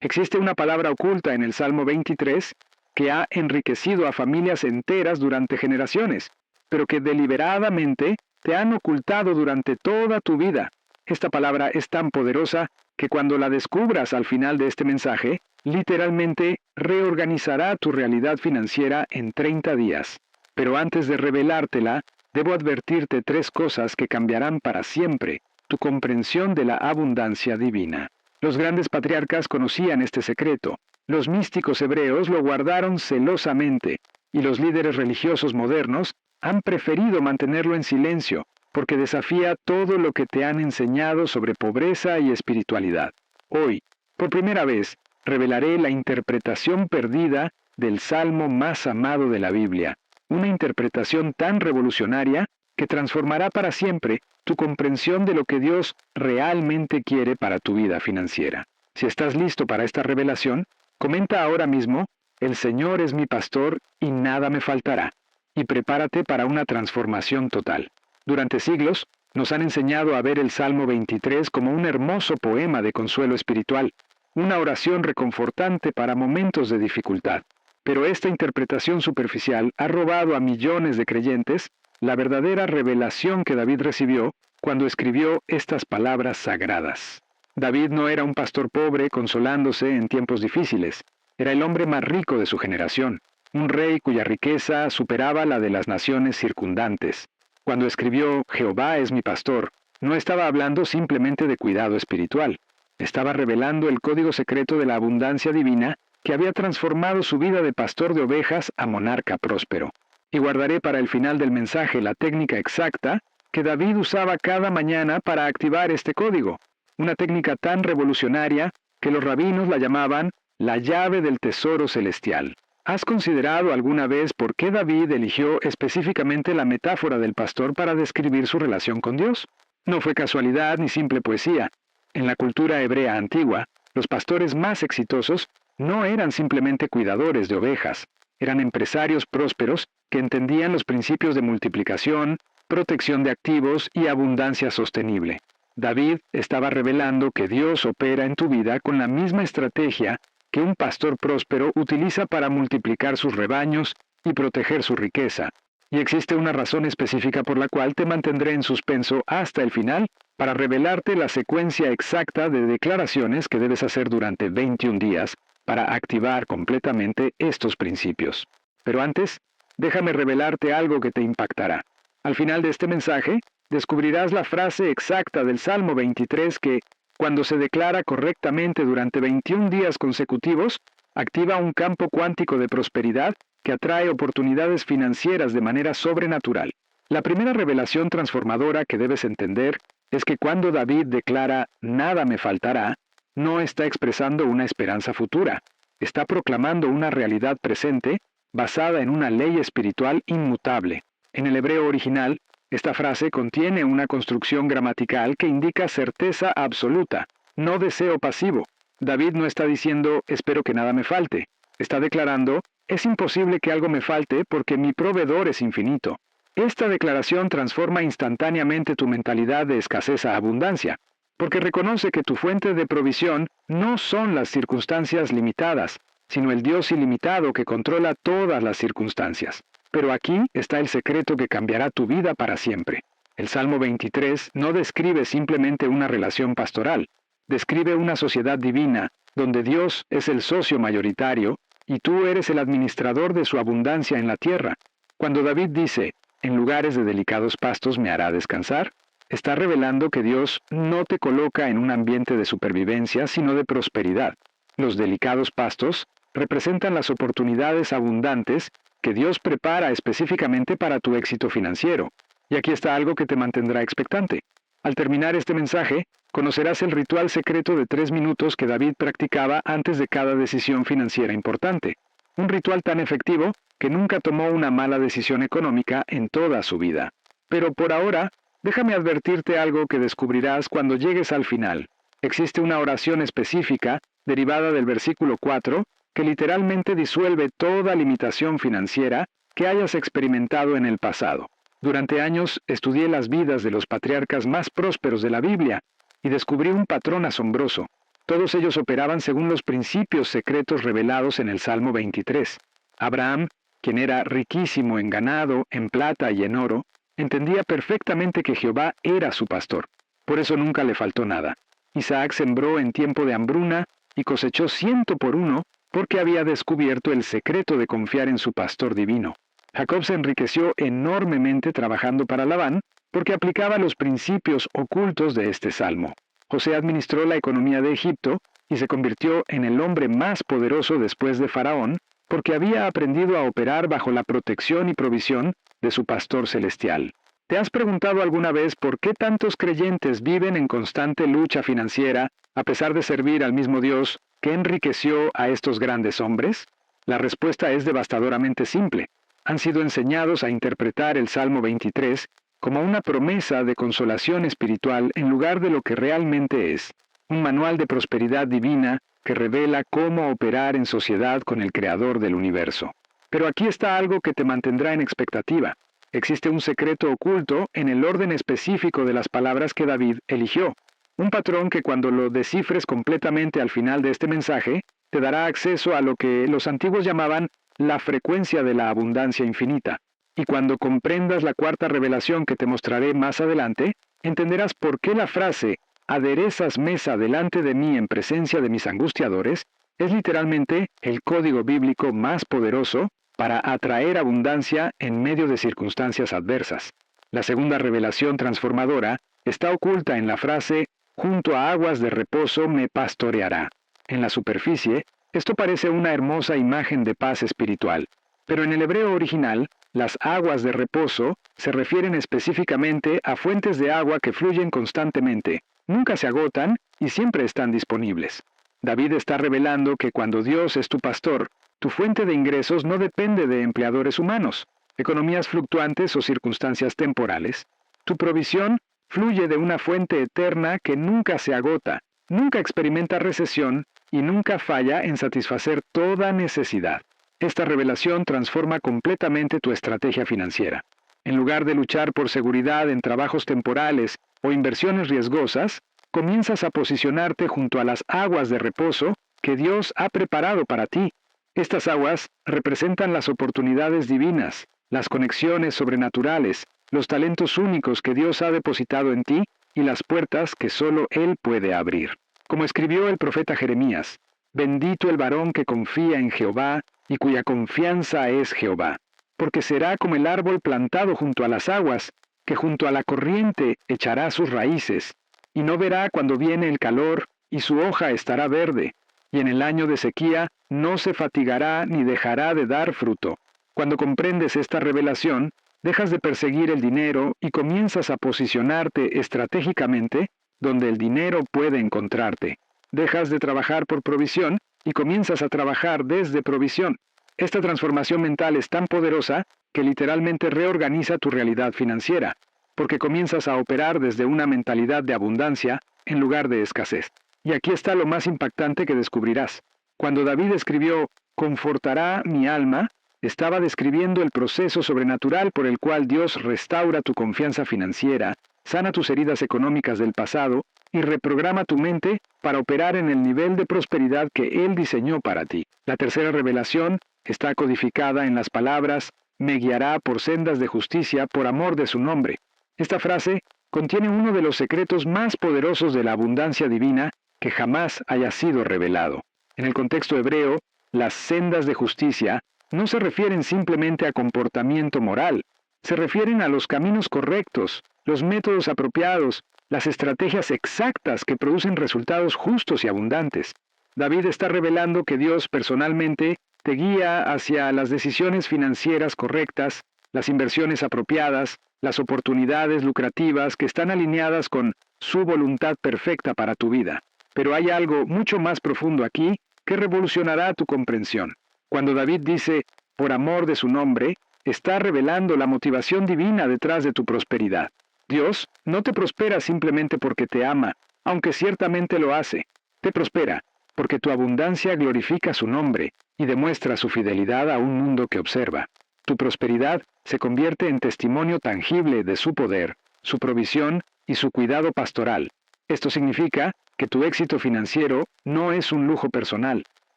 Existe una palabra oculta en el Salmo 23 que ha enriquecido a familias enteras durante generaciones, pero que deliberadamente te han ocultado durante toda tu vida. Esta palabra es tan poderosa que cuando la descubras al final de este mensaje, literalmente reorganizará tu realidad financiera en 30 días. Pero antes de revelártela, debo advertirte 3 cosas que cambiarán para siempre tu comprensión de la abundancia divina. Los grandes patriarcas conocían este secreto. Los místicos hebreos lo guardaron celosamente, y los líderes religiosos modernos han preferido mantenerlo en silencio, porque desafía todo lo que te han enseñado sobre pobreza y espiritualidad. Hoy, por primera vez, revelaré la interpretación perdida del salmo más amado de la Biblia, una interpretación tan revolucionaria que transformará para siempre tu comprensión de lo que Dios realmente quiere para tu vida financiera. Si estás listo para esta revelación, comenta ahora mismo: "El Señor es mi pastor y nada me faltará", y prepárate para una transformación total. Durante siglos, nos han enseñado a ver el Salmo 23 como un hermoso poema de consuelo espiritual, una oración reconfortante para momentos de dificultad. Pero esta interpretación superficial ha robado a millones de creyentes la verdadera revelación que David recibió cuando escribió estas palabras sagradas. David no era un pastor pobre consolándose en tiempos difíciles. Era el hombre más rico de su generación, un rey cuya riqueza superaba la de las naciones circundantes. Cuando escribió "Jehová es mi pastor", no estaba hablando simplemente de cuidado espiritual. Estaba revelando el código secreto de la abundancia divina que había transformado su vida de pastor de ovejas a monarca próspero. Y guardaré para el final del mensaje la técnica exacta que David usaba cada mañana para activar este código, una técnica tan revolucionaria que los rabinos la llamaban la llave del tesoro celestial. ¿Has considerado alguna vez por qué David eligió específicamente la metáfora del pastor para describir su relación con Dios? No fue casualidad ni simple poesía. En la cultura hebrea antigua, los pastores más exitosos no eran simplemente cuidadores de ovejas, eran empresarios prósperos que entendían los principios de multiplicación, protección de activos y abundancia sostenible. David estaba revelando que Dios opera en tu vida con la misma estrategia que un pastor próspero utiliza para multiplicar sus rebaños y proteger su riqueza. Y existe una razón específica por la cual te mantendré en suspenso hasta el final para revelarte la secuencia exacta de declaraciones que debes hacer durante 21 días para activar completamente estos principios. Pero antes, déjame revelarte algo que te impactará. Al final de este mensaje, descubrirás la frase exacta del Salmo 23 que, cuando se declara correctamente durante 21 días consecutivos, activa un campo cuántico de prosperidad que atrae oportunidades financieras de manera sobrenatural. La primera revelación transformadora que debes entender es que cuando David declara "nada me faltará", no está expresando una esperanza futura, está proclamando una realidad presente basada en una ley espiritual inmutable. En el hebreo original, esta frase contiene una construcción gramatical que indica certeza absoluta, no deseo pasivo. David no está diciendo "espero que nada me falte", está declarando "es imposible que algo me falte porque mi proveedor es infinito". Esta declaración transforma instantáneamente tu mentalidad de escasez a abundancia, porque reconoce que tu fuente de provisión no son las circunstancias limitadas, sino el Dios ilimitado que controla todas las circunstancias. Pero aquí está el secreto que cambiará tu vida para siempre. El Salmo 23 no describe simplemente una relación pastoral, describe una sociedad divina, donde Dios es el socio mayoritario y tú eres el administrador de su abundancia en la tierra. Cuando David dice "en lugares de delicados pastos me hará descansar", está revelando que Dios no te coloca en un ambiente de supervivencia, sino de prosperidad. Los delicados pastos representan las oportunidades abundantes que Dios prepara específicamente para tu éxito financiero. Y aquí está algo que te mantendrá expectante. Al terminar este mensaje, conocerás el ritual secreto de 3 minutos que David practicaba antes de cada decisión financiera importante. Un ritual tan efectivo que nunca tomó una mala decisión económica en toda su vida. Pero por ahora, déjame advertirte algo que descubrirás cuando llegues al final. Existe una oración específica, derivada del versículo 4, que literalmente disuelve toda limitación financiera que hayas experimentado en el pasado. Durante años estudié las vidas de los patriarcas más prósperos de la Biblia y descubrí un patrón asombroso. Todos ellos operaban según los principios secretos revelados en el Salmo 23. Abraham, quien era riquísimo en ganado, en plata y en oro, entendía perfectamente que Jehová era su pastor. Por eso nunca le faltó nada. Isaac sembró en tiempo de hambruna y cosechó 100 por 1 porque había descubierto el secreto de confiar en su pastor divino. Jacob se enriqueció enormemente trabajando para Labán porque aplicaba los principios ocultos de este salmo. José administró la economía de Egipto y se convirtió en el hombre más poderoso después de Faraón porque había aprendido a operar bajo la protección y provisión de su pastor celestial. ¿Te has preguntado alguna vez por qué tantos creyentes viven en constante lucha financiera a pesar de servir al mismo Dios que enriqueció a estos grandes hombres? La respuesta es devastadoramente simple. Han sido enseñados a interpretar el Salmo 23 como una promesa de consolación espiritual en lugar de lo que realmente es, un manual de prosperidad divina que revela cómo operar en sociedad con el Creador del universo. Pero aquí está algo que te mantendrá en expectativa. Existe un secreto oculto en el orden específico de las palabras que David eligió, un patrón que cuando lo descifres completamente al final de este mensaje, te dará acceso a lo que los antiguos llamaban la frecuencia de la abundancia infinita. Y cuando comprendas la cuarta revelación que te mostraré más adelante, entenderás por qué la frase «aderezas mesa delante de mí en presencia de mis angustiadores» es literalmente el código bíblico más poderoso para atraer abundancia en medio de circunstancias adversas. La segunda revelación transformadora está oculta en la frase «junto a aguas de reposo me pastoreará». En la superficie, esto parece una hermosa imagen de paz espiritual, pero en el hebreo original, las aguas de reposo se refieren específicamente a fuentes de agua que fluyen constantemente, nunca se agotan y siempre están disponibles. David está revelando que cuando Dios es tu pastor, tu fuente de ingresos no depende de empleadores humanos, economías fluctuantes o circunstancias temporales. Tu provisión fluye de una fuente eterna que nunca se agota, nunca experimenta recesión y nunca falla en satisfacer toda necesidad. Esta revelación transforma completamente tu estrategia financiera. En lugar de luchar por seguridad en trabajos temporales o inversiones riesgosas, comienzas a posicionarte junto a las aguas de reposo que Dios ha preparado para ti. Estas aguas representan las oportunidades divinas, las conexiones sobrenaturales, los talentos únicos que Dios ha depositado en ti y las puertas que solo Él puede abrir. Como escribió el profeta Jeremías, «Bendito el varón que confía en Jehová y cuya confianza es Jehová, porque será como el árbol plantado junto a las aguas, que junto a la corriente echará sus raíces, y no verá cuando viene el calor, y su hoja estará verde, y en el año de sequía no se fatigará ni dejará de dar fruto». Cuando comprendes esta revelación, dejas de perseguir el dinero y comienzas a posicionarte estratégicamente donde el dinero puede encontrarte. Dejas de trabajar por provisión y comienzas a trabajar desde provisión. Esta transformación mental es tan poderosa que literalmente reorganiza tu realidad financiera, porque comienzas a operar desde una mentalidad de abundancia en lugar de escasez. Y aquí está lo más impactante que descubrirás. Cuando David escribió «confortará mi alma», estaba describiendo el proceso sobrenatural por el cual Dios restaura tu confianza financiera, sana tus heridas económicas del pasado y reprograma tu mente para operar en el nivel de prosperidad que Él diseñó para ti. La tercera revelación está codificada en las palabras «me guiará por sendas de justicia por amor de su nombre». Esta frase contiene uno de los secretos más poderosos de la abundancia divina que jamás haya sido revelado. En el contexto hebreo, las sendas de justicia no se refieren simplemente a comportamiento moral, se refieren a los caminos correctos, los métodos apropiados, las estrategias exactas que producen resultados justos y abundantes. David está revelando que Dios personalmente te guía hacia las decisiones financieras correctas, las inversiones apropiadas, las oportunidades lucrativas que están alineadas con su voluntad perfecta para tu vida. Pero hay algo mucho más profundo aquí que revolucionará tu comprensión. Cuando David dice, por amor de su nombre, está revelando la motivación divina detrás de tu prosperidad. Dios no te prospera simplemente porque te ama, aunque ciertamente lo hace. Te prospera porque tu abundancia glorifica su nombre y demuestra su fidelidad a un mundo que observa. Tu prosperidad se convierte en testimonio tangible de su poder, su provisión y su cuidado pastoral. Esto significa que tu éxito financiero no es un lujo personal,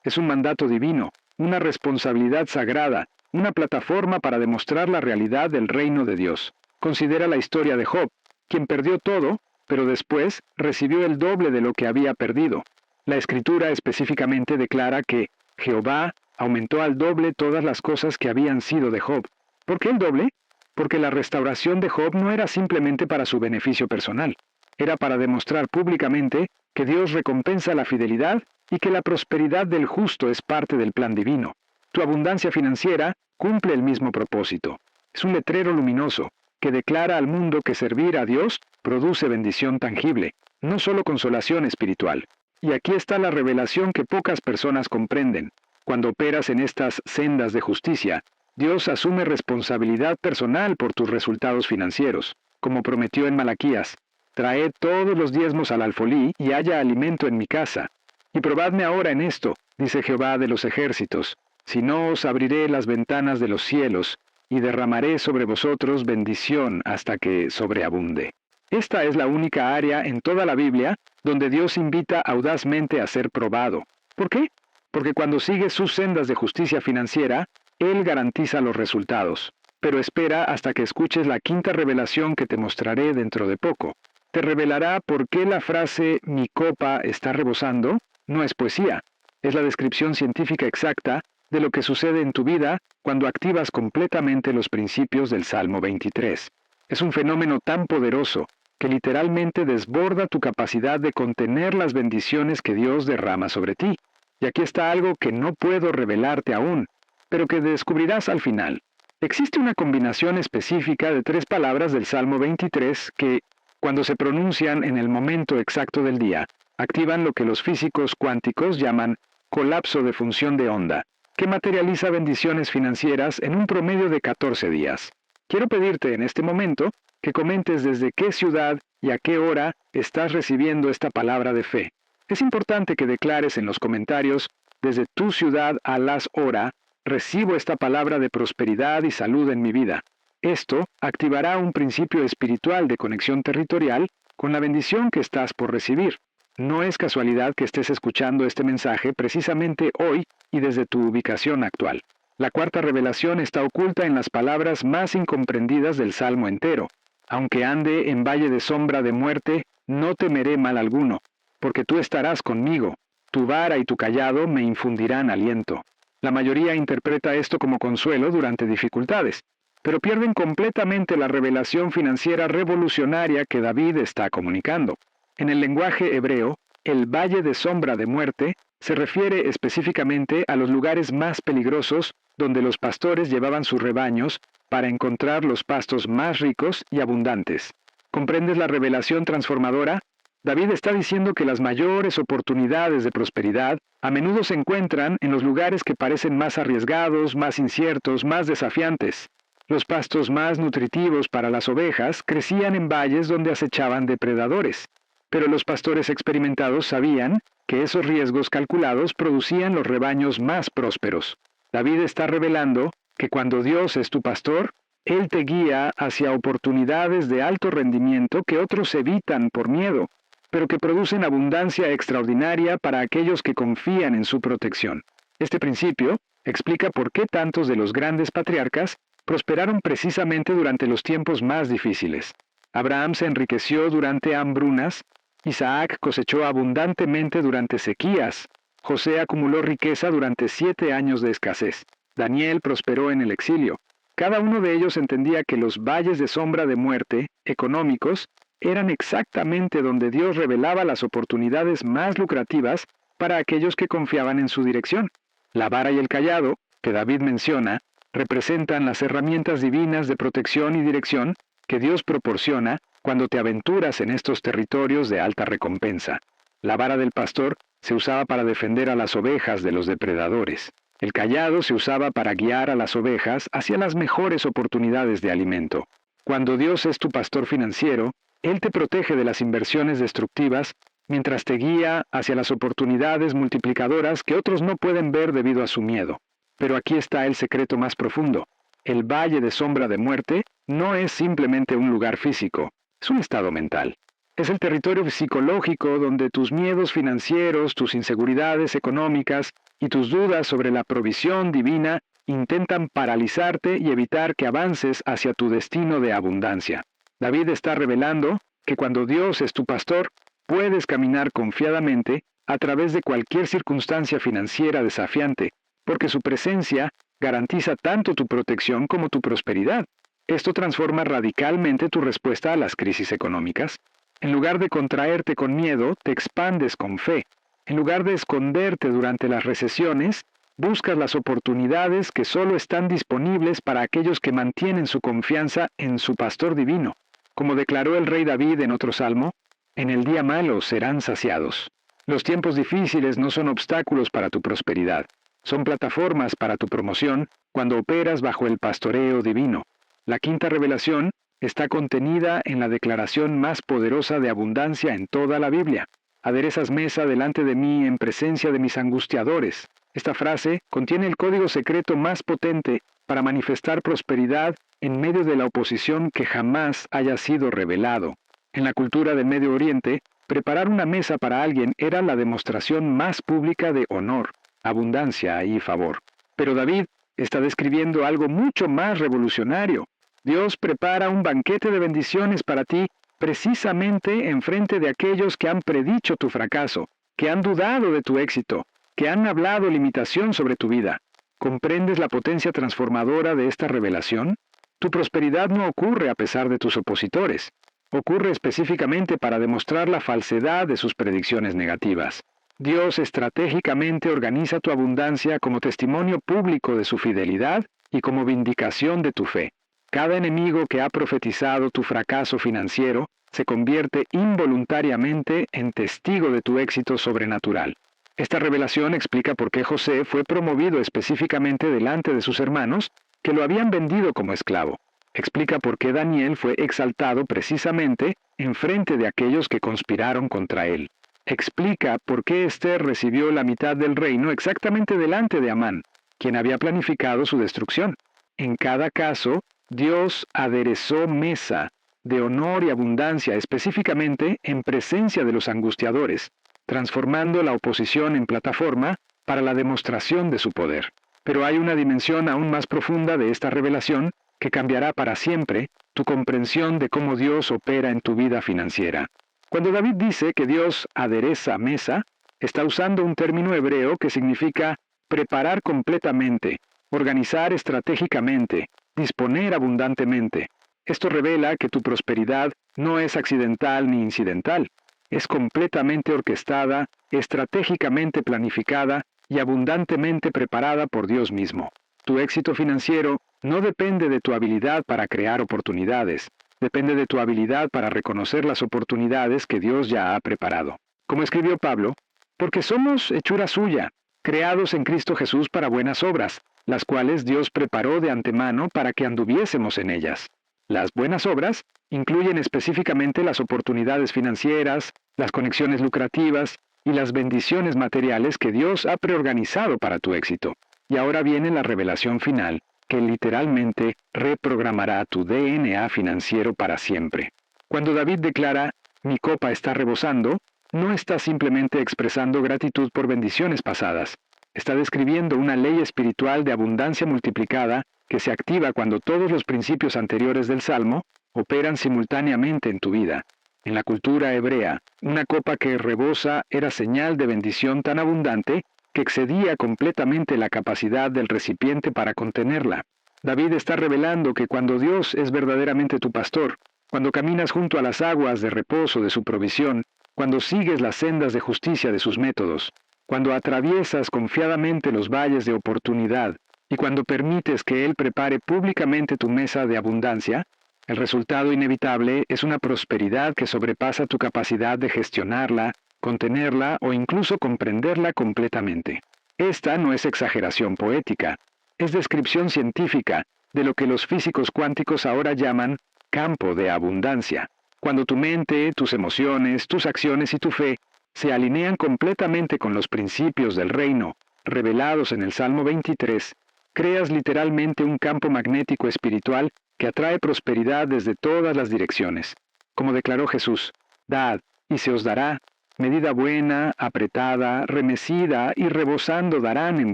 es un mandato divino, una responsabilidad sagrada, una plataforma para demostrar la realidad del reino de Dios. Considera la historia de Job, quien perdió todo, pero después recibió el doble de lo que había perdido. La Escritura específicamente declara que Jehová aumentó al doble todas las cosas que habían sido de Job. ¿Por qué el doble? Porque la restauración de Job no era simplemente para su beneficio personal, era para demostrar públicamente que Dios recompensa la fidelidad y que la prosperidad del justo es parte del plan divino. Tu abundancia financiera cumple el mismo propósito. Es un letrero luminoso que declara al mundo que servir a Dios produce bendición tangible, no solo consolación espiritual. Y aquí está la revelación que pocas personas comprenden. Cuando operas en estas sendas de justicia, Dios asume responsabilidad personal por tus resultados financieros, como prometió en Malaquías. Traed todos los diezmos al alfolí y haya alimento en mi casa. Y probadme ahora en esto, dice Jehová de los ejércitos, si no os abriré las ventanas de los cielos, y derramaré sobre vosotros bendición hasta que sobreabunde. Esta es la única área en toda la Biblia donde Dios invita audazmente a ser probado. ¿Por qué? Porque cuando sigues sus sendas de justicia financiera, Él garantiza los resultados. Pero espera hasta que escuches la quinta revelación que te mostraré dentro de poco. Te revelará por qué la frase «mi copa está rebosando» no es poesía. Es la descripción científica exacta de lo que sucede en tu vida cuando activas completamente los principios del Salmo 23. Es un fenómeno tan poderoso que literalmente desborda tu capacidad de contener las bendiciones que Dios derrama sobre ti. Y aquí está algo que no puedo revelarte aún, pero que descubrirás al final. Existe una combinación específica de 3 palabras del Salmo 23 que, cuando se pronuncian en el momento exacto del día, activan lo que los físicos cuánticos llaman colapso de función de onda, que materializa bendiciones financieras en un promedio de 14 días. Quiero pedirte en este momento que comentes desde qué ciudad y a qué hora estás recibiendo esta palabra de fe. Es importante que declares en los comentarios, desde tu ciudad a las hora, recibo esta palabra de prosperidad y salud en mi vida. Esto activará un principio espiritual de conexión territorial con la bendición que estás por recibir. No es casualidad que estés escuchando este mensaje precisamente hoy y desde tu ubicación actual. La cuarta revelación está oculta en las palabras más incomprendidas del Salmo entero. Aunque ande en valle de sombra de muerte, no temeré mal alguno, porque tú estarás conmigo. Tu vara y tu cayado me infundirán aliento. La mayoría interpreta esto como consuelo durante dificultades, pero pierden completamente la revelación financiera revolucionaria que David está comunicando. En el lenguaje hebreo, el valle de sombra de muerte se refiere específicamente a los lugares más peligrosos donde los pastores llevaban sus rebaños para encontrar los pastos más ricos y abundantes. ¿Comprendes la revelación transformadora? David está diciendo que las mayores oportunidades de prosperidad a menudo se encuentran en los lugares que parecen más arriesgados, más inciertos, más desafiantes. Los pastos más nutritivos para las ovejas crecían en valles donde acechaban depredadores. Pero los pastores experimentados sabían que esos riesgos calculados producían los rebaños más prósperos. David está revelando que cuando Dios es tu pastor, Él te guía hacia oportunidades de alto rendimiento que otros evitan por miedo, pero que producen abundancia extraordinaria para aquellos que confían en su protección. Este principio explica por qué tantos de los grandes patriarcas prosperaron precisamente durante los tiempos más difíciles. Abraham se enriqueció durante hambrunas, Isaac cosechó abundantemente durante sequías, José acumuló riqueza durante 7 años de escasez, Daniel prosperó en el exilio. Cada uno de ellos entendía que los valles de sombra de muerte, económicos, eran exactamente donde Dios revelaba las oportunidades más lucrativas para aquellos que confiaban en su dirección. La vara y el cayado, que David menciona, representan las herramientas divinas de protección y dirección que Dios proporciona cuando te aventuras en estos territorios de alta recompensa. La vara del pastor se usaba para defender a las ovejas de los depredadores. El cayado se usaba para guiar a las ovejas hacia las mejores oportunidades de alimento. Cuando Dios es tu pastor financiero, Él te protege de las inversiones destructivas mientras te guía hacia las oportunidades multiplicadoras que otros no pueden ver debido a su miedo. Pero aquí está el secreto más profundo. El valle de sombra de muerte no es simplemente un lugar físico, es un estado mental. Es el territorio psicológico donde tus miedos financieros, tus inseguridades económicas y tus dudas sobre la provisión divina intentan paralizarte y evitar que avances hacia tu destino de abundancia. David está revelando que cuando Dios es tu pastor, puedes caminar confiadamente a través de cualquier circunstancia financiera desafiante, porque su presencia garantiza tanto tu protección como tu prosperidad. Esto transforma radicalmente tu respuesta a las crisis económicas. En lugar de contraerte con miedo, te expandes con fe. En lugar de esconderte durante las recesiones, buscas las oportunidades que solo están disponibles para aquellos que mantienen su confianza en su pastor divino. Como declaró el rey David en otro salmo, en el día malo serán saciados. Los tiempos difíciles no son obstáculos para tu prosperidad, son plataformas para tu promoción cuando operas bajo el pastoreo divino. La quinta revelación está contenida en la declaración más poderosa de abundancia en toda la Biblia. Aderezas mesa delante de mí en presencia de mis angustiadores. Esta frase contiene el código secreto más potente para manifestar prosperidad en medio de la oposición que jamás haya sido revelado. En la cultura del Medio Oriente, preparar una mesa para alguien era la demostración más pública de honor, abundancia y favor. Pero David está describiendo algo mucho más revolucionario. Dios prepara un banquete de bendiciones para ti precisamente enfrente de aquellos que han predicho tu fracaso, que han dudado de tu éxito, que han hablado limitación sobre tu vida. ¿Comprendes la potencia transformadora de esta revelación? Tu prosperidad no ocurre a pesar de tus opositores. Ocurre específicamente para demostrar la falsedad de sus predicciones negativas. Dios estratégicamente organiza tu abundancia como testimonio público de su fidelidad y como vindicación de tu fe. Cada enemigo que ha profetizado tu fracaso financiero se convierte involuntariamente en testigo de tu éxito sobrenatural. Esta revelación explica por qué José fue promovido específicamente delante de sus hermanos, que lo habían vendido como esclavo. Explica por qué Daniel fue exaltado precisamente en frente de aquellos que conspiraron contra él. Explica por qué Esther recibió la mitad del reino exactamente delante de Amán, quien había planificado su destrucción. En cada caso, Dios aderezó mesa de honor y abundancia específicamente en presencia de los angustiadores, transformando la oposición en plataforma para la demostración de su poder. Pero hay una dimensión aún más profunda de esta revelación que cambiará para siempre tu comprensión de cómo Dios opera en tu vida financiera. Cuando David dice que Dios adereza mesa, está usando un término hebreo que significa preparar completamente, organizar estratégicamente, disponer abundantemente. Esto revela que tu prosperidad no es accidental ni incidental, es completamente orquestada, estratégicamente planificada y abundantemente preparada por Dios mismo. Tu éxito financiero no depende de tu habilidad para crear oportunidades, depende de tu habilidad para reconocer las oportunidades que Dios ya ha preparado. Como escribió Pablo, porque somos hechura suya, creados en Cristo Jesús para buenas obras, las cuales Dios preparó de antemano para que anduviésemos en ellas. Las buenas obras incluyen específicamente las oportunidades financieras, las conexiones lucrativas y las bendiciones materiales que Dios ha preorganizado para tu éxito. Y ahora viene la revelación final, que literalmente reprogramará tu DNA financiero para siempre. Cuando David declara, mi copa está rebosando, no está simplemente expresando gratitud por bendiciones pasadas. Está describiendo una ley espiritual de abundancia multiplicada que se activa cuando todos los principios anteriores del Salmo operan simultáneamente en tu vida. En la cultura hebrea, una copa que rebosa era señal de bendición tan abundante que excedía completamente la capacidad del recipiente para contenerla. David está revelando que cuando Dios es verdaderamente tu pastor, cuando caminas junto a las aguas de reposo de su provisión, cuando sigues las sendas de justicia de sus métodos, cuando atraviesas confiadamente los valles de oportunidad y cuando permites que Él prepare públicamente tu mesa de abundancia, el resultado inevitable es una prosperidad que sobrepasa tu capacidad de gestionarla, contenerla o incluso comprenderla completamente. Esta no es exageración poética, es descripción científica de lo que los físicos cuánticos ahora llaman campo de abundancia. Cuando tu mente, tus emociones, tus acciones y tu fe se alinean completamente con los principios del reino, revelados en el Salmo 23, creas literalmente un campo magnético espiritual que atrae prosperidad desde todas las direcciones. Como declaró Jesús, Dad, y se os dará, medida buena, apretada, remecida y rebosando darán en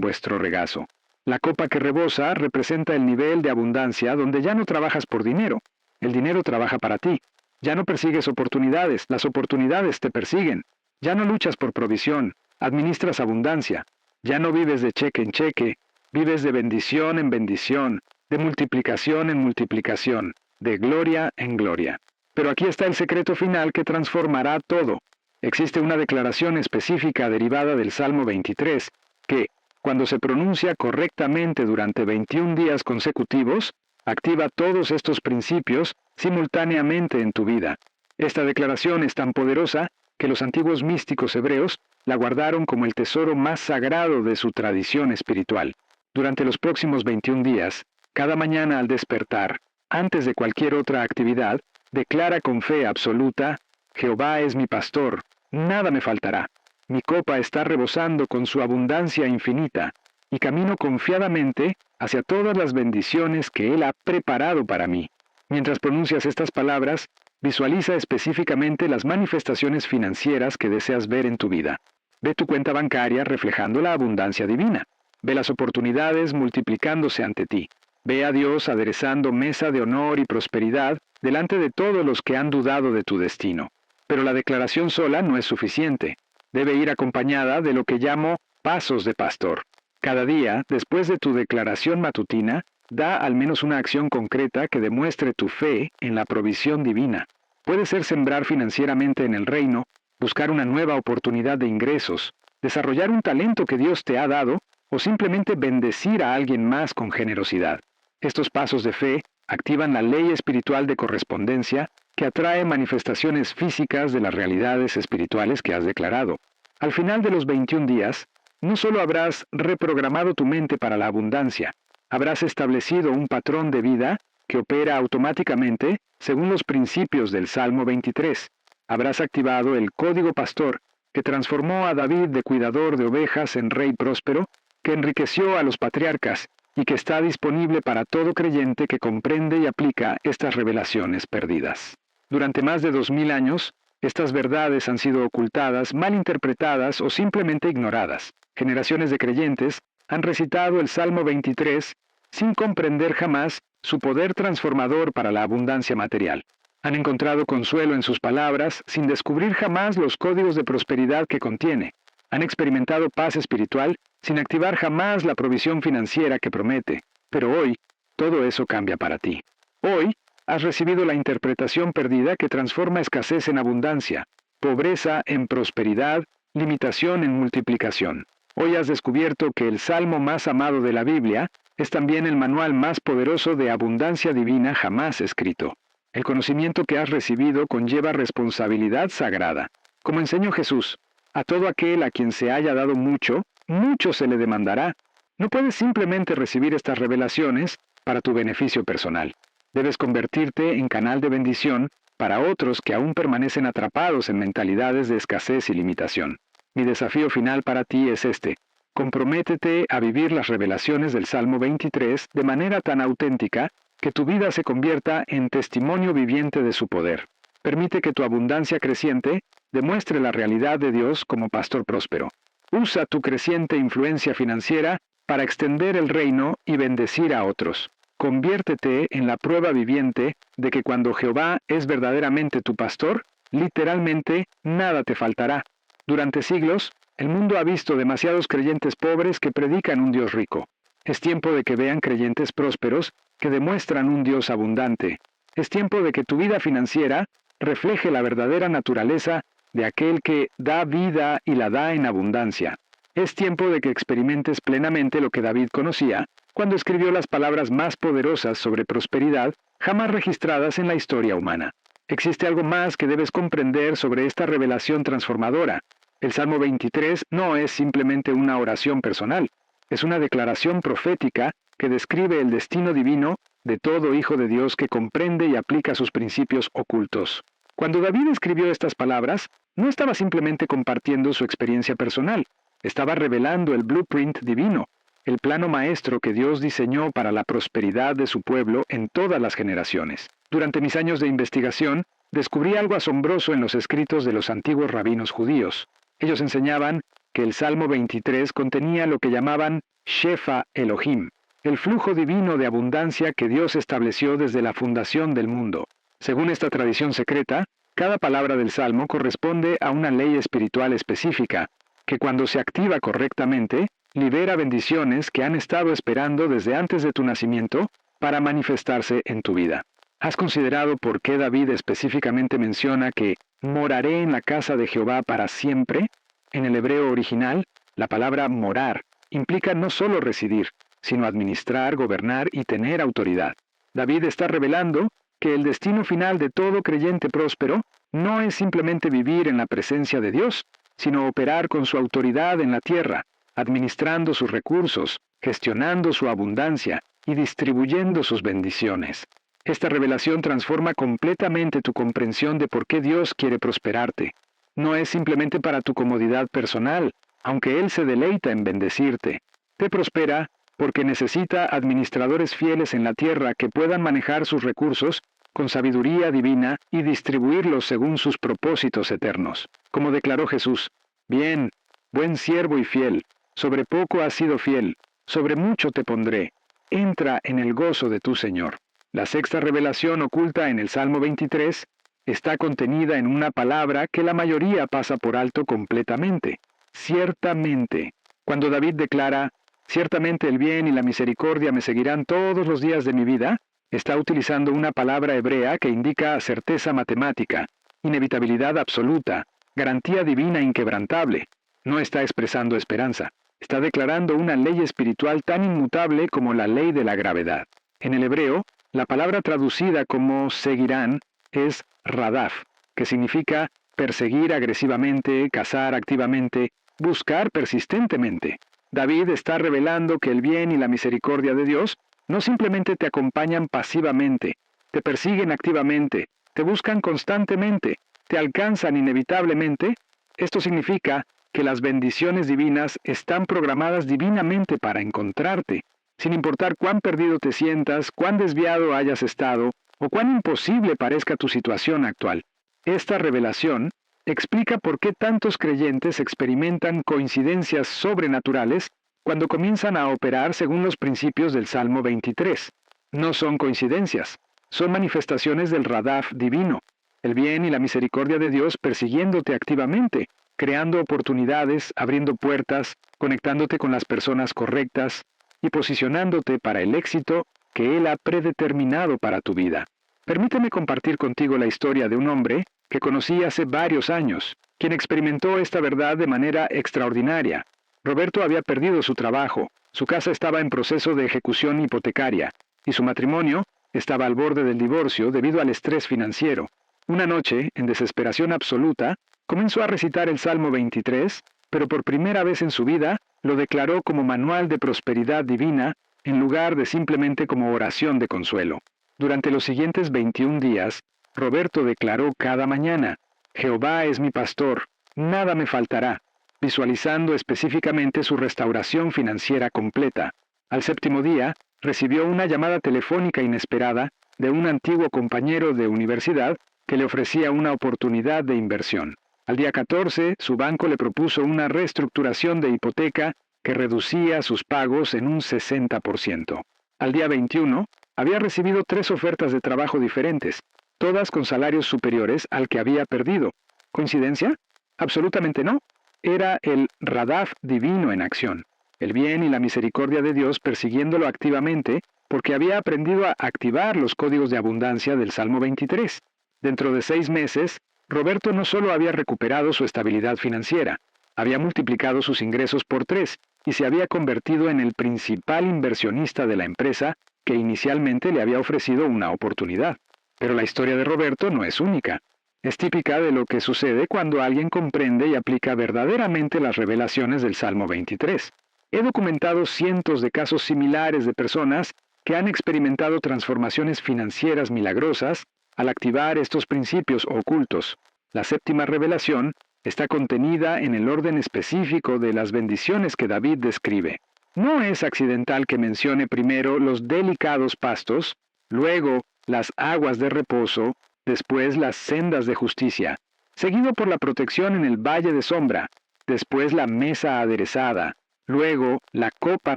vuestro regazo. La copa que rebosa representa el nivel de abundancia donde ya no trabajas por dinero. El dinero trabaja para ti. Ya no persigues oportunidades, las oportunidades te persiguen. Ya no luchas por provisión, administras abundancia. Ya no vives de cheque en cheque, vives de bendición en bendición, de multiplicación en multiplicación, de gloria en gloria. Pero aquí está el secreto final que transformará todo. Existe una declaración específica derivada del Salmo 23, que, cuando se pronuncia correctamente durante 21 días consecutivos, activa todos estos principios simultáneamente en tu vida. Esta declaración es tan poderosa que los antiguos místicos hebreos la guardaron como el tesoro más sagrado de su tradición espiritual. Durante los próximos 21 días, cada mañana al despertar, antes de cualquier otra actividad, declara con fe absoluta: Jehová es mi pastor, nada me faltará. Mi copa está rebosando con su abundancia infinita, y camino confiadamente hacia todas las bendiciones que Él ha preparado para mí. Mientras pronuncias estas palabras, visualiza específicamente las manifestaciones financieras que deseas ver en tu vida. Ve tu cuenta bancaria reflejando la abundancia divina. Ve las oportunidades multiplicándose ante ti. Ve a Dios aderezando mesa de honor y prosperidad delante de todos los que han dudado de tu destino. Pero la declaración sola no es suficiente. Debe ir acompañada de lo que llamo pasos de pastor. Cada día, después de tu declaración matutina, da al menos una acción concreta que demuestre tu fe en la provisión divina. Puede ser sembrar financieramente en el reino, buscar una nueva oportunidad de ingresos, desarrollar un talento que Dios te ha dado, o simplemente bendecir a alguien más con generosidad. Estos pasos de fe activan la ley espiritual de correspondencia que atrae manifestaciones físicas de las realidades espirituales que has declarado. Al final de los 21 días, no solo habrás reprogramado tu mente para la abundancia, habrás establecido un patrón de vida que opera automáticamente según los principios del Salmo 23. Habrás activado el código pastor que transformó a David de cuidador de ovejas en rey próspero, que enriqueció a los patriarcas y que está disponible para todo creyente que comprende y aplica estas revelaciones perdidas. Durante más de 2000 años, estas verdades han sido ocultadas, malinterpretadas o simplemente ignoradas. Generaciones de creyentes han recitado el Salmo 23 sin comprender jamás su poder transformador para la abundancia material. Han encontrado consuelo en sus palabras sin descubrir jamás los códigos de prosperidad que contiene. Han experimentado paz espiritual sin activar jamás la provisión financiera que promete. Pero hoy, todo eso cambia para ti. Hoy, has recibido la interpretación perdida que transforma escasez en abundancia, pobreza en prosperidad, limitación en multiplicación. Hoy has descubierto que el salmo más amado de la Biblia es también el manual más poderoso de abundancia divina jamás escrito. El conocimiento que has recibido conlleva responsabilidad sagrada. Como enseñó Jesús, a todo aquel a quien se haya dado mucho, mucho se le demandará. No puedes simplemente recibir estas revelaciones para tu beneficio personal. Debes convertirte en canal de bendición para otros que aún permanecen atrapados en mentalidades de escasez y limitación. Mi desafío final para ti es este: comprométete a vivir las revelaciones del Salmo 23 de manera tan auténtica que tu vida se convierta en testimonio viviente de su poder. Permite que tu abundancia creciente demuestre la realidad de Dios como pastor próspero. Usa tu creciente influencia financiera para extender el reino y bendecir a otros. Conviértete en la prueba viviente de que cuando Jehová es verdaderamente tu pastor, literalmente nada te faltará. Durante siglos, el mundo ha visto demasiados creyentes pobres que predican un Dios rico. Es tiempo de que vean creyentes prósperos que demuestran un Dios abundante. Es tiempo de que tu vida financiera refleje la verdadera naturaleza de aquel que da vida y la da en abundancia. Es tiempo de que experimentes plenamente lo que David conocía cuando escribió las palabras más poderosas sobre prosperidad jamás registradas en la historia humana. Existe algo más que debes comprender sobre esta revelación transformadora. El Salmo 23 no es simplemente una oración personal, es una declaración profética que describe el destino divino de todo hijo de Dios que comprende y aplica sus principios ocultos. Cuando David escribió estas palabras, no estaba simplemente compartiendo su experiencia personal, estaba revelando el blueprint divino, el plano maestro que Dios diseñó para la prosperidad de su pueblo en todas las generaciones. Durante mis años de investigación, descubrí algo asombroso en los escritos de los antiguos rabinos judíos. Ellos enseñaban que el Salmo 23 contenía lo que llamaban Shefa Elohim, el flujo divino de abundancia que Dios estableció desde la fundación del mundo. Según esta tradición secreta, cada palabra del Salmo corresponde a una ley espiritual específica, que cuando se activa correctamente, libera bendiciones que han estado esperando desde antes de tu nacimiento para manifestarse en tu vida. ¿Has considerado por qué David específicamente menciona que moraré en la casa de Jehová para siempre? En el hebreo original, la palabra morar implica no solo residir, sino administrar, gobernar y tener autoridad. David está revelando que el destino final de todo creyente próspero no es simplemente vivir en la presencia de Dios, sino operar con su autoridad en la tierra, administrando sus recursos, gestionando su abundancia y distribuyendo sus bendiciones. Esta revelación transforma completamente tu comprensión de por qué Dios quiere prosperarte. No es simplemente para tu comodidad personal, aunque Él se deleita en bendecirte. Te prospera porque necesita administradores fieles en la tierra que puedan manejar sus recursos con sabiduría divina y distribuirlos según sus propósitos eternos. Como declaró Jesús, «Bien, buen siervo y fiel, sobre poco has sido fiel, sobre mucho te pondré. Entra en el gozo de tu Señor». La sexta revelación oculta en el Salmo 23 está contenida en una palabra que la mayoría pasa por alto completamente. Ciertamente. Cuando David declara, «Ciertamente el bien y la misericordia me seguirán todos los días de mi vida», está utilizando una palabra hebrea que indica certeza matemática, inevitabilidad absoluta, garantía divina inquebrantable. No está expresando esperanza. Está declarando una ley espiritual tan inmutable como la ley de la gravedad. En el hebreo, la palabra traducida como seguirán es radaf, que significa perseguir agresivamente, cazar activamente, buscar persistentemente. David está revelando que el bien y la misericordia de Dios no simplemente te acompañan pasivamente, te persiguen activamente, te buscan constantemente, te alcanzan inevitablemente. Esto significa que las bendiciones divinas están programadas divinamente para encontrarte, sin importar cuán perdido te sientas, cuán desviado hayas estado, o cuán imposible parezca tu situación actual. Esta revelación explica por qué tantos creyentes experimentan coincidencias sobrenaturales cuando comienzan a operar según los principios del Salmo 23. No son coincidencias, son manifestaciones del radaf divino, el bien y la misericordia de Dios persiguiéndote activamente, creando oportunidades, abriendo puertas, conectándote con las personas correctas y posicionándote para el éxito que Él ha predeterminado para tu vida. Permíteme compartir contigo la historia de un hombre que conocí hace varios años, quien experimentó esta verdad de manera extraordinaria. Roberto había perdido su trabajo, su casa estaba en proceso de ejecución hipotecaria, y su matrimonio estaba al borde del divorcio debido al estrés financiero. Una noche, en desesperación absoluta, comenzó a recitar el Salmo 23, pero por primera vez en su vida lo declaró como manual de prosperidad divina en lugar de simplemente como oración de consuelo. Durante los siguientes 21 días, Roberto declaró cada mañana, «Jehová es mi pastor, nada me faltará», visualizando específicamente su restauración financiera completa. Al séptimo día, recibió una llamada telefónica inesperada de un antiguo compañero de universidad que le ofrecía una oportunidad de inversión. Al día 14, su banco le propuso una reestructuración de hipoteca que reducía sus pagos en un 60%. Al día 21, había recibido 3 ofertas de trabajo diferentes, todas con salarios superiores al que había perdido. ¿Coincidencia? Absolutamente no. Era el radaf divino en acción, el bien y la misericordia de Dios persiguiéndolo activamente porque había aprendido a activar los códigos de abundancia del Salmo 23. Dentro de 6 meses, Roberto no solo había recuperado su estabilidad financiera, había multiplicado sus ingresos por 3 y se había convertido en el principal inversionista de la empresa que inicialmente le había ofrecido una oportunidad. Pero la historia de Roberto no es única. Es típica de lo que sucede cuando alguien comprende y aplica verdaderamente las revelaciones del Salmo 23. He documentado cientos de casos similares de personas que han experimentado transformaciones financieras milagrosas al activar estos principios ocultos. La séptima revelación está contenida en el orden específico de las bendiciones que David describe. No es accidental que mencione primero los delicados pastos, luego las aguas de reposo, después las sendas de justicia, seguido por la protección en el valle de sombra, después la mesa aderezada, luego la copa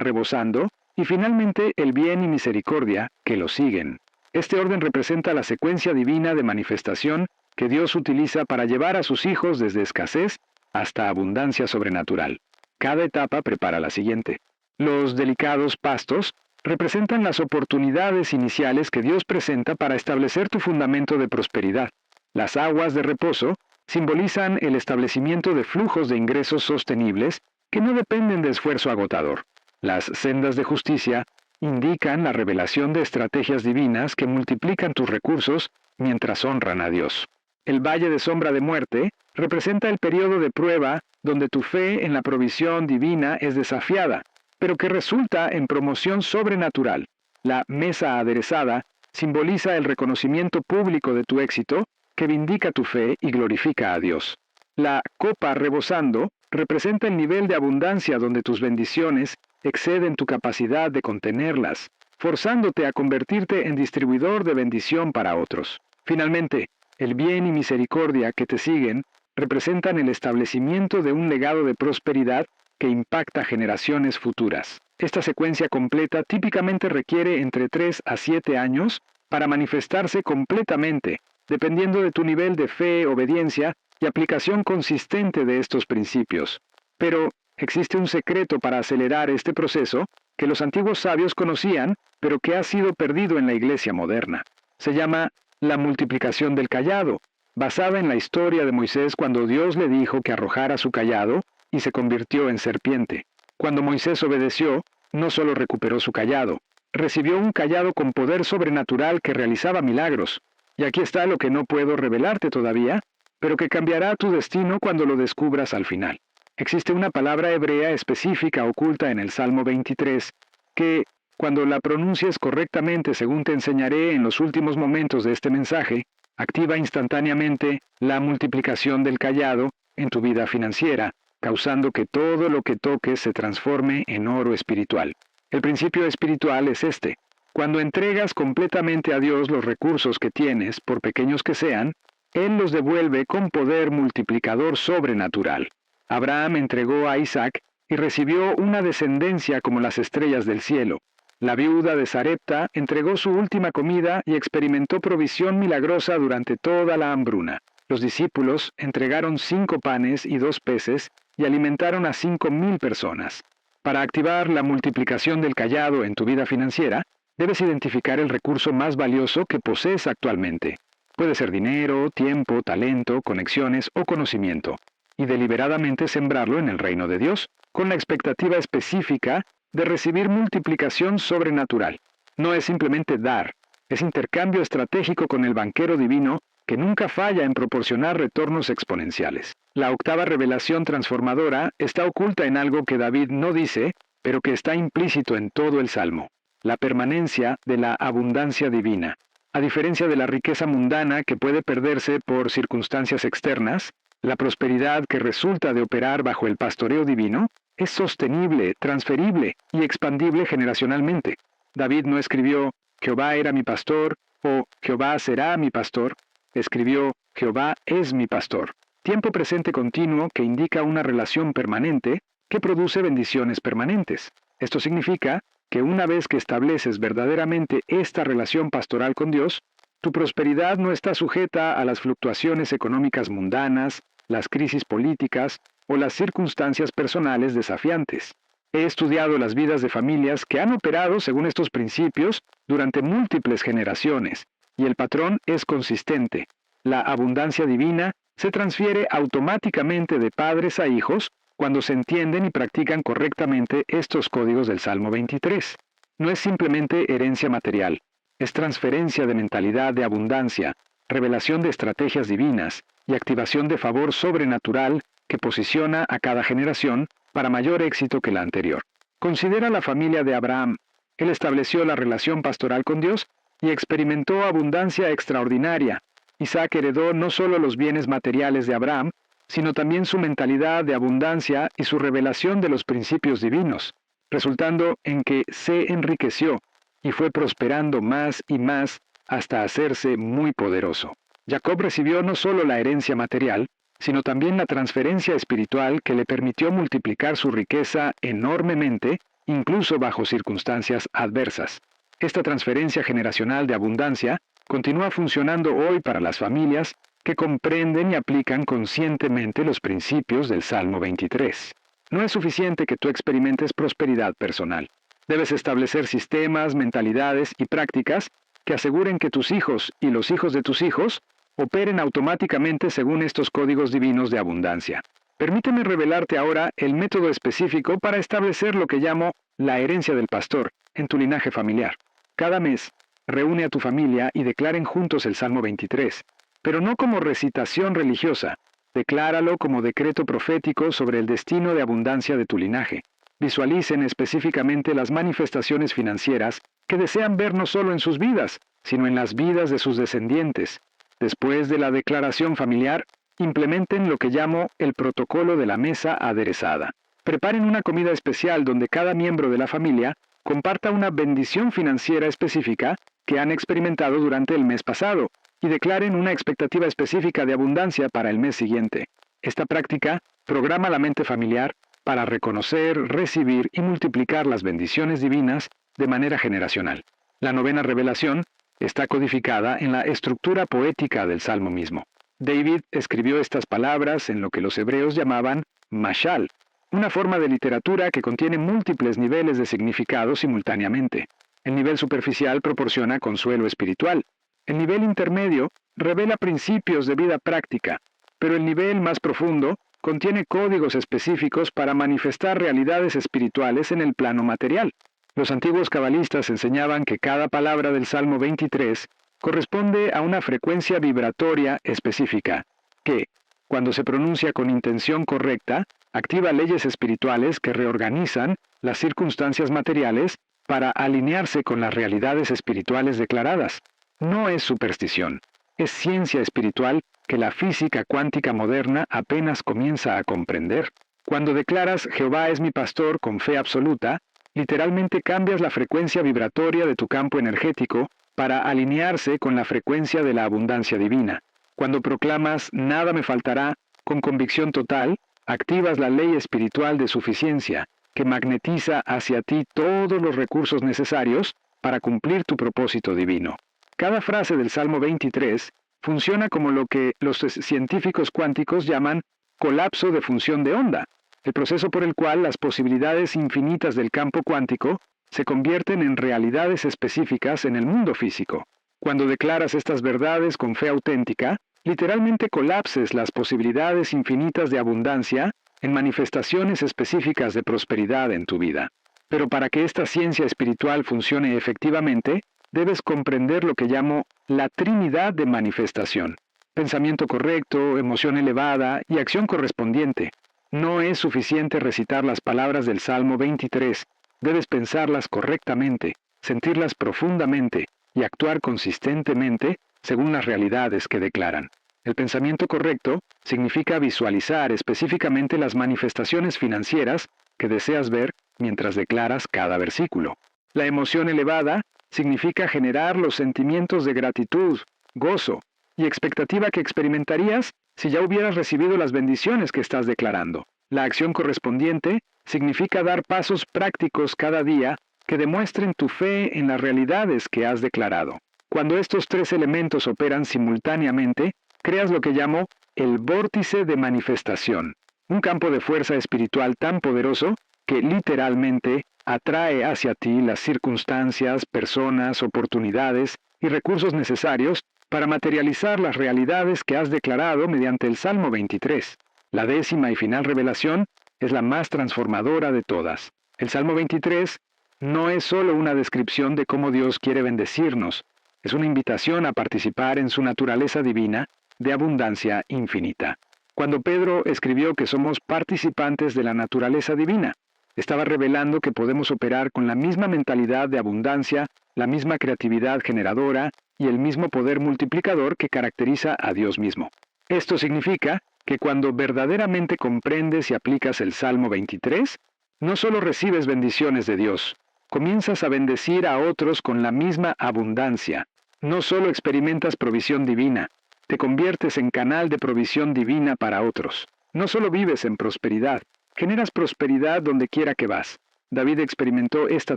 rebosando, y finalmente el bien y misericordia que lo siguen. Este orden representa la secuencia divina de manifestación que Dios utiliza para llevar a sus hijos desde escasez hasta abundancia sobrenatural. Cada etapa prepara la siguiente. Los delicados pastos representan las oportunidades iniciales que Dios presenta para establecer tu fundamento de prosperidad. Las aguas de reposo simbolizan el establecimiento de flujos de ingresos sostenibles que no dependen de esfuerzo agotador. Las sendas de justicia indican la revelación de estrategias divinas que multiplican tus recursos mientras honran a Dios. El valle de sombra de muerte representa el periodo de prueba donde tu fe en la provisión divina es desafiada, pero que resulta en promoción sobrenatural. La mesa aderezada simboliza el reconocimiento público de tu éxito, que vindica tu fe y glorifica a Dios. La copa rebosando representa el nivel de abundancia donde tus bendiciones exceden tu capacidad de contenerlas, forzándote a convertirte en distribuidor de bendición para otros. Finalmente, el bien y misericordia que te siguen representan el establecimiento de un legado de prosperidad que impacta generaciones futuras. Esta secuencia completa típicamente requiere entre 3 a 7 años para manifestarse completamente, dependiendo de tu nivel de fe, obediencia y aplicación consistente de estos principios. Pero existe un secreto para acelerar este proceso que los antiguos sabios conocían, pero que ha sido perdido en la iglesia moderna. Se llama la multiplicación del cayado, basada en la historia de Moisés cuando Dios le dijo que arrojara su cayado y se convirtió en serpiente. Cuando Moisés obedeció, no solo recuperó su cayado, recibió un cayado con poder sobrenatural que realizaba milagros. Y aquí está lo que no puedo revelarte todavía, pero que cambiará tu destino cuando lo descubras al final. Existe una palabra hebrea específica oculta en el Salmo 23, que, cuando la pronuncies correctamente según te enseñaré en los últimos momentos de este mensaje, activa instantáneamente la multiplicación del cayado en tu vida financiera, causando que todo lo que toques se transforme en oro espiritual. El principio espiritual es este. Cuando entregas completamente a Dios los recursos que tienes, por pequeños que sean, Él los devuelve con poder multiplicador sobrenatural. Abraham entregó a Isaac y recibió una descendencia como las estrellas del cielo. La viuda de Sarepta entregó su última comida y experimentó provisión milagrosa durante toda la hambruna. Los discípulos entregaron 5 panes y 2 peces y alimentaron a 5,000 personas. Para activar la multiplicación del cayado en tu vida financiera, debes identificar el recurso más valioso que posees actualmente. Puede ser dinero, tiempo, talento, conexiones o conocimiento, y deliberadamente sembrarlo en el reino de Dios, con la expectativa específica de recibir multiplicación sobrenatural. No es simplemente dar, es intercambio estratégico con el banquero divino que nunca falla en proporcionar retornos exponenciales. La octava revelación transformadora está oculta en algo que David no dice, pero que está implícito en todo el Salmo: la permanencia de la abundancia divina. A diferencia de la riqueza mundana que puede perderse por circunstancias externas, la prosperidad que resulta de operar bajo el pastoreo divino es sostenible, transferible y expandible generacionalmente. David no escribió «Jehová era mi pastor» o «Jehová será mi pastor». Escribió «Jehová es mi pastor». Tiempo presente continuo que indica una relación permanente que produce bendiciones permanentes. Esto significa que una vez que estableces verdaderamente esta relación pastoral con Dios, tu prosperidad no está sujeta a las fluctuaciones económicas mundanas, las crisis políticas o las circunstancias personales desafiantes. He estudiado las vidas de familias que han operado según estos principios durante múltiples generaciones, y el patrón es consistente. La abundancia divina se transfiere automáticamente de padres a hijos cuando se entienden y practican correctamente estos códigos del Salmo 23. No es simplemente herencia material, es transferencia de mentalidad de abundancia, revelación de estrategias divinas y activación de favor sobrenatural que posiciona a cada generación para mayor éxito que la anterior. Considera la familia de Abraham. Él estableció la relación pastoral con Dios y experimentó abundancia extraordinaria. Isaac heredó no solo los bienes materiales de Abraham, sino también su mentalidad de abundancia y su revelación de los principios divinos, resultando en que se enriqueció y fue prosperando más y más hasta hacerse muy poderoso. Jacob recibió no solo la herencia material, sino también la transferencia espiritual que le permitió multiplicar su riqueza enormemente, incluso bajo circunstancias adversas. Esta transferencia generacional de abundancia continúa funcionando hoy para las familias que comprenden y aplican conscientemente los principios del Salmo 23. No es suficiente que tú experimentes prosperidad personal. Debes establecer sistemas, mentalidades y prácticas que aseguren que tus hijos y los hijos de tus hijos operen automáticamente según estos códigos divinos de abundancia. Permíteme revelarte ahora el método específico para establecer lo que llamo la herencia del pastor en tu linaje familiar. Cada mes, reúne a tu familia y declaren juntos el Salmo 23, pero no como recitación religiosa. Decláralo como decreto profético sobre el destino de abundancia de tu linaje. Visualicen específicamente las manifestaciones financieras que desean ver no solo en sus vidas, sino en las vidas de sus descendientes. Después de la declaración familiar, implementen lo que llamo el protocolo de la mesa aderezada. Preparen una comida especial donde cada miembro de la familia comparta una bendición financiera específica que han experimentado durante el mes pasado y declaren una expectativa específica de abundancia para el mes siguiente. Esta práctica programa la mente familiar para reconocer, recibir y multiplicar las bendiciones divinas de manera generacional. La novena revelación está codificada en la estructura poética del Salmo mismo. David escribió estas palabras en lo que los hebreos llamaban mashal, una forma de literatura que contiene múltiples niveles de significado simultáneamente. El nivel superficial proporciona consuelo espiritual. El nivel intermedio revela principios de vida práctica, pero el nivel más profundo contiene códigos específicos para manifestar realidades espirituales en el plano material. Los antiguos cabalistas enseñaban que cada palabra del Salmo 23 corresponde a una frecuencia vibratoria específica, que, cuando se pronuncia con intención correcta, activa leyes espirituales que reorganizan las circunstancias materiales para alinearse con las realidades espirituales declaradas. No es superstición, es ciencia espiritual que la física cuántica moderna apenas comienza a comprender. Cuando declaras Jehová es mi pastor con fe absoluta, literalmente cambias la frecuencia vibratoria de tu campo energético para alinearse con la frecuencia de la abundancia divina. Cuando proclamas nada me faltará con convicción total, activas la ley espiritual de suficiencia que magnetiza hacia ti todos los recursos necesarios para cumplir tu propósito divino. Cada frase del Salmo 23 funciona como lo que los científicos cuánticos llaman colapso de función de onda, el proceso por el cual las posibilidades infinitas del campo cuántico se convierten en realidades específicas en el mundo físico. Cuando declaras estas verdades con fe auténtica, literalmente colapses las posibilidades infinitas de abundancia en manifestaciones específicas de prosperidad en tu vida. Pero para que esta ciencia espiritual funcione efectivamente, debes comprender lo que llamo la Trinidad de manifestación. Pensamiento correcto, emoción elevada y acción correspondiente. No es suficiente recitar las palabras del Salmo 23. Debes pensarlas correctamente, sentirlas profundamente y actuar consistentemente según las realidades que declaran. El pensamiento correcto significa visualizar específicamente las manifestaciones financieras que deseas ver mientras declaras cada versículo. La emoción elevada significa generar los sentimientos de gratitud, gozo y expectativa que experimentarías si ya hubieras recibido las bendiciones que estás declarando. La acción correspondiente significa dar pasos prácticos cada día que demuestren tu fe en las realidades que has declarado. Cuando estos tres elementos operan simultáneamente, creas lo que llamo el vórtice de manifestación, un campo de fuerza espiritual tan poderoso que literalmente atrae hacia ti las circunstancias, personas, oportunidades y recursos necesarios para materializar las realidades que has declarado mediante el Salmo 23. La décima y final revelación es la más transformadora de todas. El Salmo 23 no es solo una descripción de cómo Dios quiere bendecirnos, es una invitación a participar en su naturaleza divina de abundancia infinita. Cuando Pedro escribió que somos participantes de la naturaleza divina, estaba revelando que podemos operar con la misma mentalidad de abundancia, la misma creatividad generadora y el mismo poder multiplicador que caracteriza a Dios mismo. Esto significa que cuando verdaderamente comprendes y aplicas el Salmo 23, no solo recibes bendiciones de Dios, comienzas a bendecir a otros con la misma abundancia. No solo experimentas provisión divina, Te conviertes en canal de provisión divina para otros. No solo vives en prosperidad, generas prosperidad donde quiera que vas. David experimentó esta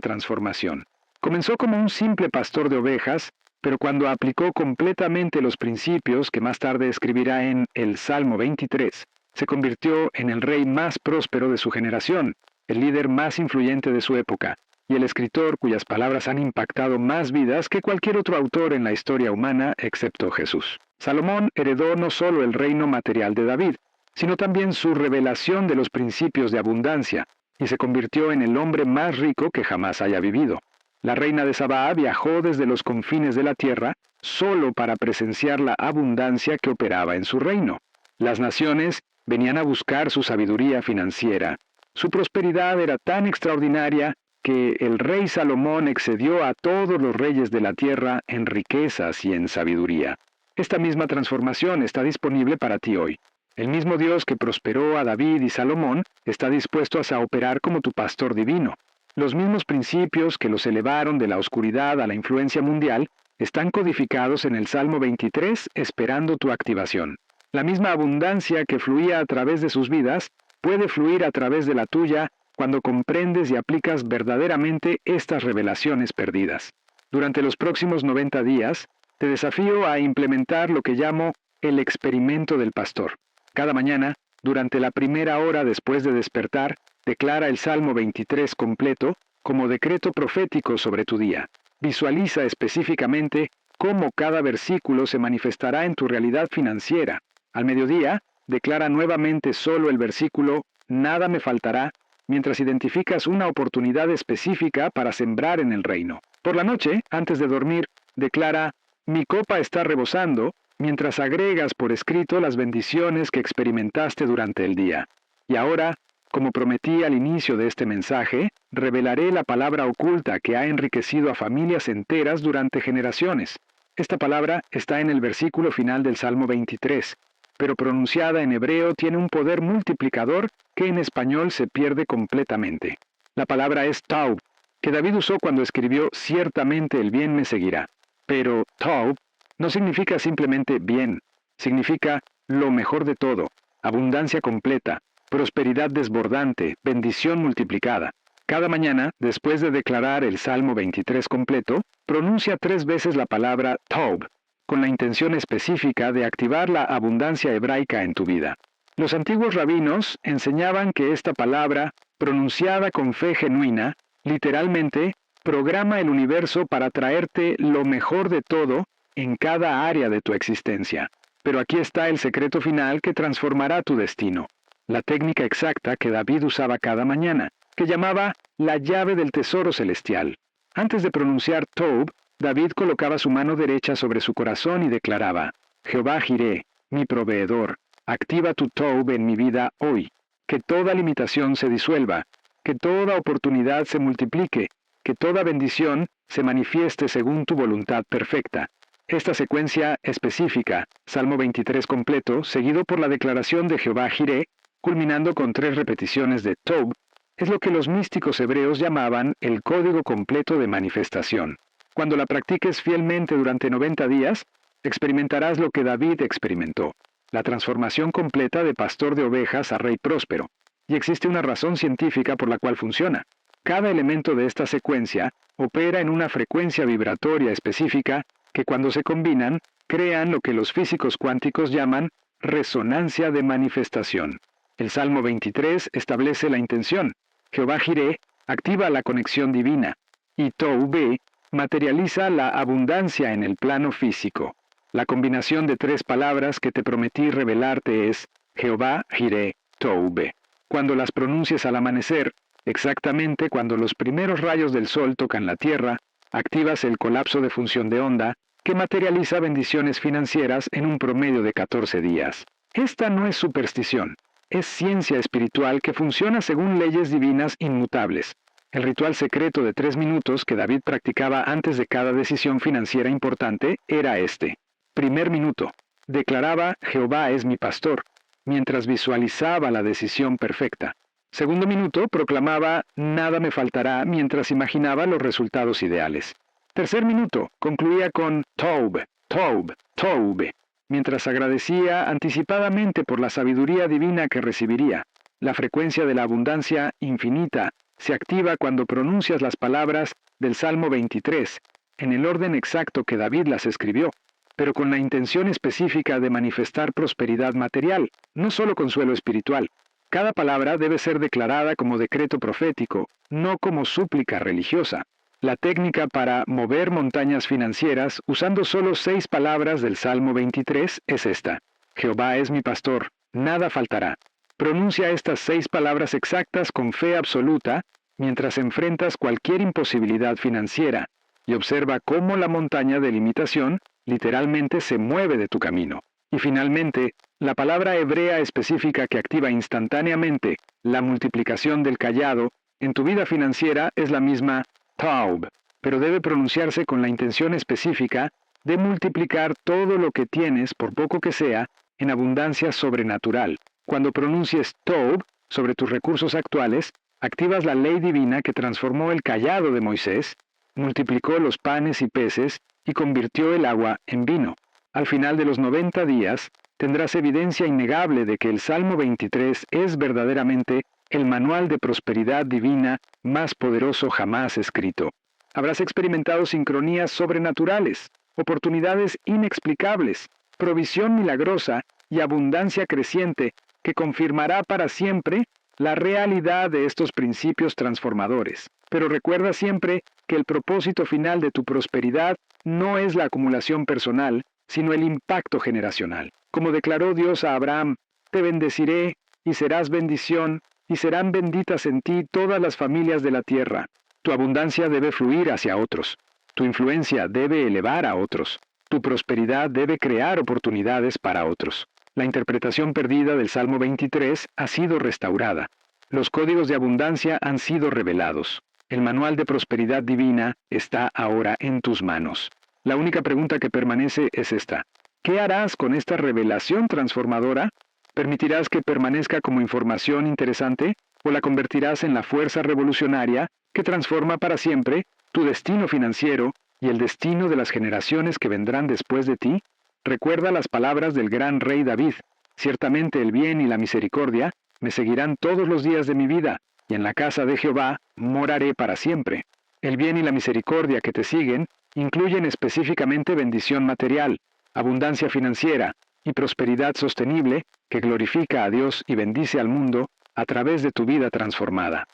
transformación. Comenzó como un simple pastor de ovejas, pero cuando aplicó completamente los principios que más tarde escribirá en el Salmo 23, se convirtió en el rey más próspero de su generación, el líder más influyente de su época, y el escritor cuyas palabras han impactado más vidas que cualquier otro autor en la historia humana excepto Jesús. Salomón heredó no solo el reino material de David, sino también su revelación de los principios de abundancia, y se convirtió en el hombre más rico que jamás haya vivido. La reina de Sabá viajó desde los confines de la tierra solo para presenciar la abundancia que operaba en su reino. Las naciones venían a buscar su sabiduría financiera. Su prosperidad era tan extraordinaria que el rey Salomón excedió a todos los reyes de la tierra en riquezas y en sabiduría. Esta misma transformación está disponible para ti hoy. El mismo Dios que prosperó a David y Salomón está dispuesto a operar como tu pastor divino. Los mismos principios que los elevaron de la oscuridad a la influencia mundial están codificados en el Salmo 23 esperando tu activación. La misma abundancia que fluía a través de sus vidas puede fluir a través de la tuya cuando comprendes y aplicas verdaderamente estas revelaciones perdidas. Durante los próximos 90 días, te desafío a implementar lo que llamo el experimento del pastor. Cada mañana, durante la primera hora después de despertar, declara el Salmo 23 completo como decreto profético sobre tu día. Visualiza específicamente cómo cada versículo se manifestará en tu realidad financiera. Al mediodía, declara nuevamente solo el versículo «Nada me faltará», mientras identificas una oportunidad específica para sembrar en el reino. Por la noche, antes de dormir, declara «Mi copa está rebosando», mientras agregas por escrito las bendiciones que experimentaste durante el día. Y ahora, como prometí al inicio de este mensaje, revelaré la palabra oculta que ha enriquecido a familias enteras durante generaciones. Esta palabra está en el versículo final del Salmo 23, pero pronunciada en hebreo tiene un poder multiplicador que en español se pierde completamente. La palabra es taub, que David usó cuando escribió «Ciertamente el bien me seguirá». Pero taub no significa simplemente bien, significa lo mejor de todo, abundancia completa, prosperidad desbordante, bendición multiplicada. Cada mañana, después de declarar el Salmo 23 completo, pronuncia 3 veces la palabra Tob, con la intención específica de activar la abundancia hebraica en tu vida. Los antiguos rabinos enseñaban que esta palabra, pronunciada con fe genuina, literalmente, programa el universo para traerte lo mejor de todo en cada área de tu existencia. Pero aquí está el secreto final que transformará tu destino. La técnica exacta que David usaba cada mañana, que llamaba la llave del tesoro celestial. Antes de pronunciar Tob, David colocaba su mano derecha sobre su corazón y declaraba, Jehová Jireh, mi proveedor, activa tu Tob en mi vida hoy. Que toda limitación se disuelva, que toda oportunidad se multiplique, que toda bendición se manifieste según tu voluntad perfecta. Esta secuencia específica, Salmo 23 completo, seguido por la declaración de Jehová Jireh, culminando con 3 repeticiones de Tob, es lo que los místicos hebreos llamaban el código completo de manifestación. Cuando la practiques fielmente durante 90 días, experimentarás lo que David experimentó, la transformación completa de pastor de ovejas a rey próspero. Y existe una razón científica por la cual funciona. Cada elemento de esta secuencia opera en una frecuencia vibratoria específica que cuando se combinan, crean lo que los físicos cuánticos llaman resonancia de manifestación. El Salmo 23 establece la intención. Jehová Jireh activa la conexión divina. Y Tob materializa la abundancia en el plano físico. La combinación de 3 palabras que te prometí revelarte es Jehová Jireh Tob. Cuando las pronuncies al amanecer, exactamente cuando los primeros rayos del sol tocan la tierra, activas el colapso de función de onda que materializa bendiciones financieras en un promedio de 14 días. Esta no es superstición, es ciencia espiritual que funciona según leyes divinas inmutables. El ritual secreto de 3 minutos que David practicaba antes de cada decisión financiera importante era este. Primer minuto. Declaraba, Jehová es mi pastor, mientras visualizaba la decisión perfecta. Segundo minuto, proclamaba, nada me faltará, mientras imaginaba los resultados ideales. Tercer minuto, concluía con Tob, Tob, Tob. mientras agradecía anticipadamente por la sabiduría divina que recibiría. La frecuencia de la abundancia infinita se activa cuando pronuncias las palabras del Salmo 23, en el orden exacto que David las escribió, pero con la intención específica de manifestar prosperidad material, no solo consuelo espiritual. Cada palabra debe ser declarada como decreto profético, no como súplica religiosa. La técnica para mover montañas financieras usando solo 6 palabras del Salmo 23 es esta: Jehová es mi pastor, nada faltará. Pronuncia estas 6 palabras exactas con fe absoluta mientras enfrentas cualquier imposibilidad financiera, y observa cómo la montaña de limitación literalmente se mueve de tu camino. Y finalmente, la palabra hebrea específica que activa instantáneamente la multiplicación del cayado en tu vida financiera es la misma Taub, pero debe pronunciarse con la intención específica de multiplicar todo lo que tienes, por poco que sea, en abundancia sobrenatural. Cuando pronuncies Taub sobre tus recursos actuales, activas la ley divina que transformó el cayado de Moisés, multiplicó los panes y peces y convirtió el agua en vino. Al final de los 90 días, tendrás evidencia innegable de que el Salmo 23 es verdaderamente el manual de prosperidad divina más poderoso jamás escrito. Habrás experimentado sincronías sobrenaturales, oportunidades inexplicables, provisión milagrosa y abundancia creciente que confirmará para siempre la realidad de estos principios transformadores. Pero recuerda siempre que el propósito final de tu prosperidad no es la acumulación personal, sino el impacto generacional. Como declaró Dios a Abraham, te bendeciré y serás bendición, y serán benditas en ti todas las familias de la tierra. Tu abundancia debe fluir hacia otros. Tu influencia debe elevar a otros. Tu prosperidad debe crear oportunidades para otros. La interpretación perdida del Salmo 23 ha sido restaurada. Los códigos de abundancia han sido revelados. El manual de prosperidad divina está ahora en tus manos. La única pregunta que permanece es esta: ¿qué harás con esta revelación transformadora? ¿Permitirás que permanezca como información interesante o la convertirás en la fuerza revolucionaria que transforma para siempre tu destino financiero y el destino de las generaciones que vendrán después de ti? Recuerda las palabras del gran rey David: ciertamente el bien y la misericordia me seguirán todos los días de mi vida, y en la casa de Jehová moraré para siempre. El bien y la misericordia que te siguen incluyen específicamente bendición material, abundancia financiera y prosperidad sostenible que glorifica a Dios y bendice al mundo a través de tu vida transformada.